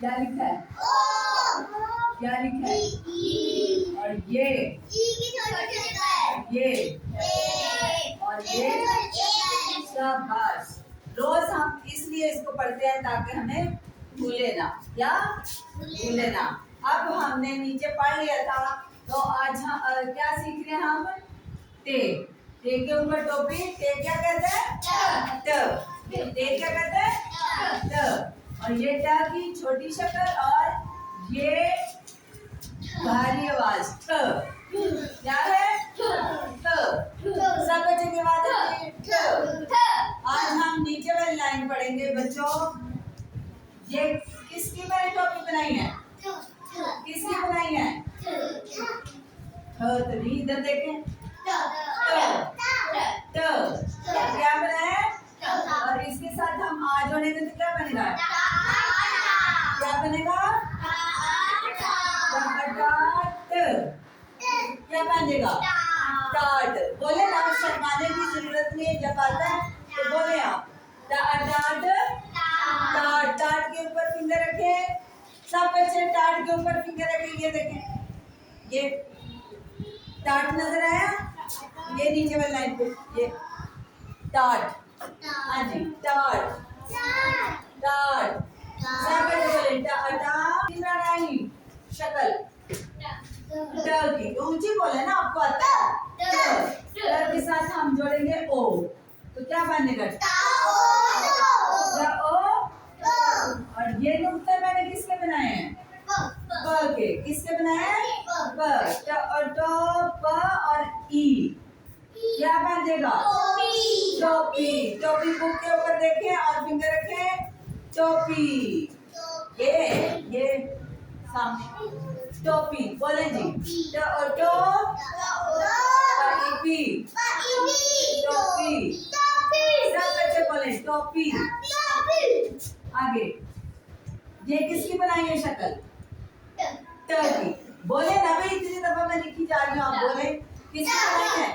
क्या लिखा है? क्या लिखा है? और ये और ये शाबाश। रोज हम इसलिए इसको पढ़ते हैं ताकि हमें भूले ना, क्या भूले ना। अब हमने नीचे पढ़ लिया था, तो आज हम क्या सीख रहे हैं? हम टे। टे के ऊपर टोपी। टे क्या कहते हैं? ट। टे क्या कहते हैं? ट। और ये ट की छोटी शक्ल और ये भारी आवाज ट। क्या है? ट। सब बच्चे की आवाज आती है ट। आज हम नीचे वाली लाइन पढ़ेंगे बच्चों। ये किसकी मैंने टोपी बनाई है? किसकी बनाई है? तभी इधर देखें। क्या बनाया है? और इसके साथ हम आ जोड़ेंगे तो क्या बनेगा? क्या बनेगा? क्या बनेगा? टाट। बोले ना, शर्माने की जरूरत नहीं है, जब आता है तो बोले आप टाट। टाट। टाट के ऊपर फिंगर रखे। सब बच्चे टाट के ऊपर फिंगर रखे। ये देखें, ये टाट नजर आया? ये नीचे वाली लाइन पे ये टाट। हाँ जी, टाट। टाट। सब बच्चे बोले टाट। शक्ल ट की ऊंची बोले ना, आपको आता है? ट के साथ हम जोड़ेंगे ओ, तो क्या बनेगा? ओ। और ये नुक्ते मैंने किसके बनाए हैं? ब के। किसके बनाए हैं? ब। ट और ट प और ई। क्या बनेगा? टोपी। टोपी बुक के ऊपर देखें और फिंगर रखें। टोपी। ये सामने टोपी बोले जी। ट और टो और पी। टोपी। सब बच्चे बोले टोपी। आगे ये किसकी बनाई है शक्ल? ट की। बोले ना भाई, इतनी दफा मैं लिखी जा रही हूँ, आप बोले किसकी बनाई है?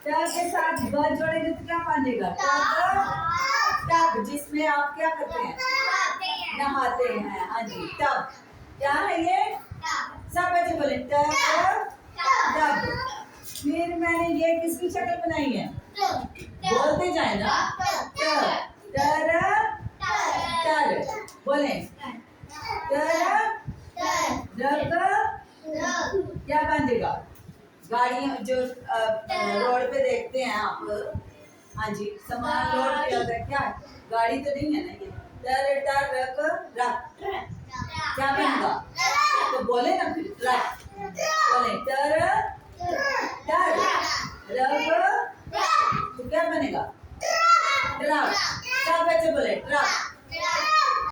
ट के साथ ब जोड़ेंगे तो क्या बनेगा? टब। जिसमें आप क्या करते हैं? नहाते हैं। हाँ जी, टब। क्या है ये? सब बच्चे बोले टब। टब। फिर मैंने ये किसकी शक्ल बनाई है? बोलते जाए ना। टर टर बोले टर क्या बनेगा? गाड़ी जो रोड पे देखते हैं आप, हाँ जी, सामान लोड किया होता है, क्या गाड़ी तो नहीं है ना ये? टर टर रक क्या बनेगा? तो बोले ना फिर ट्रक। बोले टर टर रक तो क्या बनेगा? ट्रक। सब बच्चे बोले ट्रक।